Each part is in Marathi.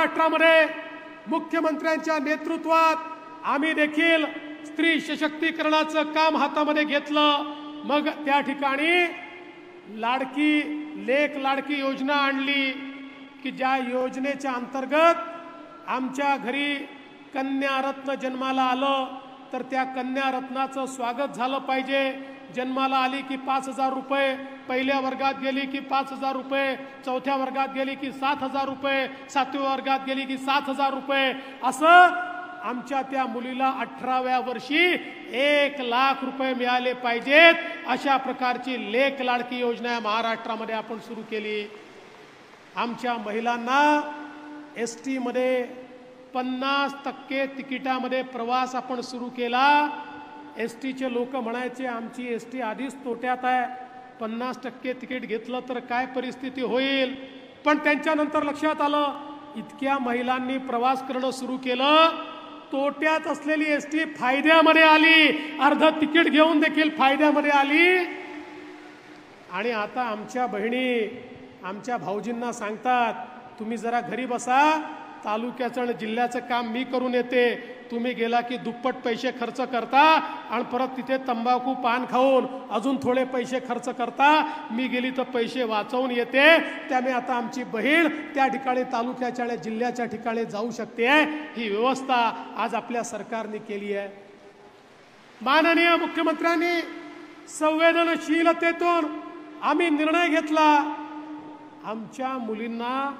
महाराष्ट्रामध्ये मुख्यमंत्र्यांच्या नेतृत्वात आम्ही देखील स्त्री सशक्तीकरणाचं काम हातामध्ये घेतलं। मग त्या ठिकाणी लाडकी लेक लाडकी योजना आणली की ज्या योजनेच्या अंतर्गत आमच्या घरी कन्या रत्न जन्माला आलं तर त्या कन्या रत्नाचं स्वागत झालं पाहिजे। जन्माला आली की 5,000 रुपये, पहिल्या वर्गात गेली की 5,000 रुपये, चौथ्या वर्गात गेली की 7,000 रुपये, 7व्या वर्गात गेली की 7,000 रुपये, असं आमच्या त्या मुलीला 18व्या वर्षी 1,00,000 रुपये मिळाले पाहिजेत। अशा प्रकारची लेक लाडकी योजना महाराष्ट्रामध्ये आपण सुरू केली। आमच्या महिलांना एसटी मध्ये 50% तिकिटामध्ये प्रवास आपण सुरू केला। एसटीचे लोक म्हणायचे आमची एसटी आधीच तोट्यात आहे, 50% तिकीट घेतलं तर काय परिस्थिती होईल। पण त्यांच्यानंतर लक्षात आलं इतक्या महिलांनी प्रवास करणं सुरू केलं, तोट्यात असलेली एसटी फायद्यामध्ये आली, अर्ध तिकीट घेऊन देखील फायद्यामध्ये आली। आणि आता आमच्या बहिणी आमच्या भाऊजींना सांगतात तुम्ही जरा घरी बसा, तालुक्याचं आणि जिल्ह्याचं काम मी करून येते। तुम्ही गेला की दुप्पट पैसे खर्च करता आणि परत तिथे तंबाखू पान खाऊन अजून थोडे पैसे खर्च करता, मी गेली तर पैसे वाचवून येते। त्यामुळे आता आमची बहीण त्या ठिकाणी तालुक्याच्या आणि जिल्ह्याच्या ठिकाणी जाऊ शकते। ही व्यवस्था आज आपल्या सरकारने केली आहे। माननीय मुख्यमंत्र्यांनी संवेदनशीलतेतून आम्ही निर्णय घेतला, आमच्या मुलींना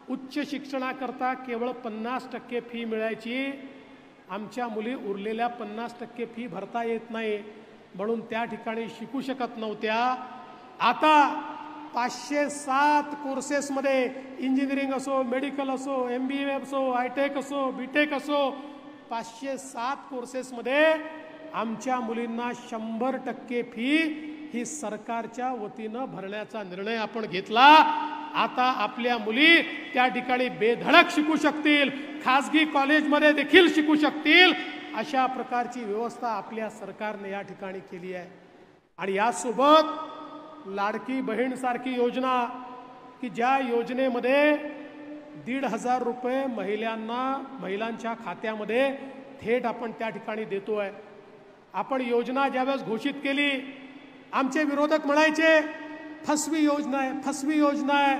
उच्च शिक्षणाकरता केवळ 50% फी मिळायची, आमच्या मुली उरलेल्या 50% फी भरता येत नाही म्हणून त्या ठिकाणी शिकू शकत नव्हत्या। आता 507 कोर्सेसमध्ये इंजिनिअरिंग असो, मेडिकल असो, MBA असो, हायटेक असो, बीटेक असो, 507 कोर्सेसमध्ये आमच्या मुलींना 100% फी ही सरकारच्या वतीनं भरण्याचा निर्णय आपण घेतला। आता आपल्या मुली त्या ठिकाणी बेधडक शिकू शकतील, खासगी कॉलेजमध्ये देखील शिकू शकतील, अशा प्रकारची व्यवस्था आपल्या सरकारने या ठिकाणी केली आहे। आणि यासोबत लाडकी बहीण सारखी योजना की ज्या योजनेमध्ये 1,500 रुपये महिलांच्या खात्यामध्ये थेट आपण त्या ठिकाणी देतोय। आपण योजना ज्यावेळेस घोषित केली आमचे विरोधक म्हणायचे फसवी योजना आहे, फसवी योजना आहे,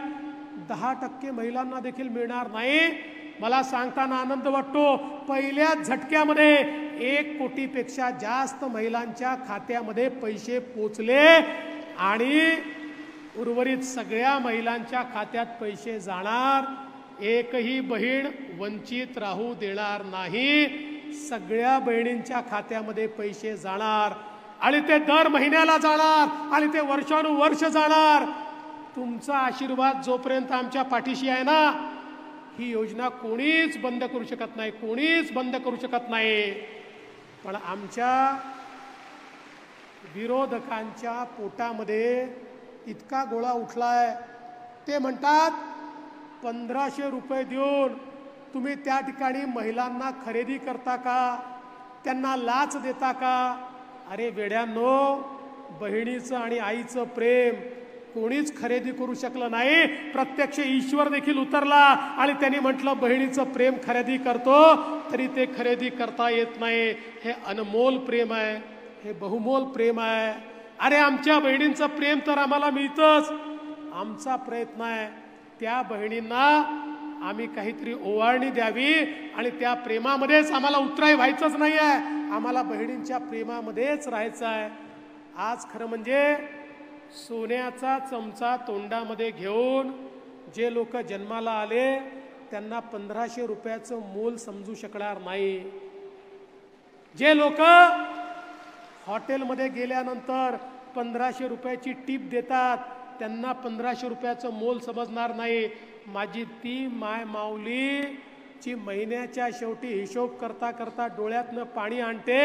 10% महिलांना देखील मिळणार नाही। मला सांगताना आनंद वाटतो पहिल्याच झटक्यामध्ये 1 कोटीपेक्षा जास्त महिलांच्या खात्यामध्ये पैसे पोचले आणि उर्वरित सगळ्या महिलांच्या खात्यात पैसे जाणार, एकही बहीण वंचित राहू देणार नाही। सगळ्या बहिणींच्या खात्यामध्ये पैसे जाणार आणि ते दर महिन्याला जाणार आणि ते वर्षानुवर्ष जाणार। तुमचा आशीर्वाद जोपर्यंत आमच्या पाठीशी आहे ना, ही योजना कोणीच बंद करू शकत नाही, कोणीच बंद करू शकत नाही। पण आमच्या विरोधकांच्या पोटामध्ये इतका गोळा उठलाय, ते म्हणतात 1,500 रुपये देऊन तुम्ही त्या ठिकाणी महिलांना खरेदी करता का, त्यांना लाच देता का? अरे वेड्यांनो, बहिणीचं आणि आईचं प्रेम कोणीच खरेदी करू शकलं नाही। प्रत्यक्ष ईश्वर देखील उतरला आणि त्यांनी म्हटलं बहिणीचं प्रेम खरेदी करतो, तरी ते खरेदी करता येत नाही। हे अनमोल प्रेम आहे, हे बहुमोल प्रेम आहे। अरे आमच्या बहिणींचं प्रेम तर आम्हाला मिळतंच, आमचा प्रयत्न आहे त्या बहिणींना आम्ही काहीतरी ओवाळणी द्यावी आणि त्या प्रेमामध्येच आम्हाला उतराई व्हायचंच नाही आहे, आम्हाला बहिणींच्या प्रेमामध्येच राहायचं आहे। आज खरं म्हणजे सोन्याचा चमचा तोंडामध्ये घेऊन जे लोक जन्माला आले त्यांना 1,500 रुपयाचं मोल समजू शकणार नाही। जे लोक हॉटेलमध्ये गेल्यानंतर 1,500 रुपयाची टिप देतात त्यांना 1,500 रुपयाचं मोल समजणार नाही। माझी ती माय माऊली जी महिन्याच्या शेवटी हिशोब करता करता डोळ्यातनं पाणी आणते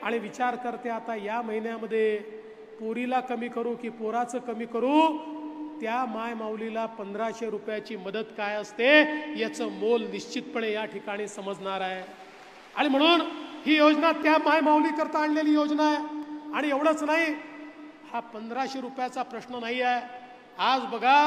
आणि विचार करते आता या महिन्यामध्ये पोरीला कमी करू की पोराचं कमी करू, त्या माय माऊलीला 1,500 रुपयाची मदत काय असते याचं मोल निश्चितपणे या ठिकाणी समजणार आहे। आणि म्हणून ही योजना त्या माय माऊली करता आणलेली योजना आहे। आणि एवढंच नाही, हा 1,500 रुपयाचा प्रश्न नाही आहे। आज बघा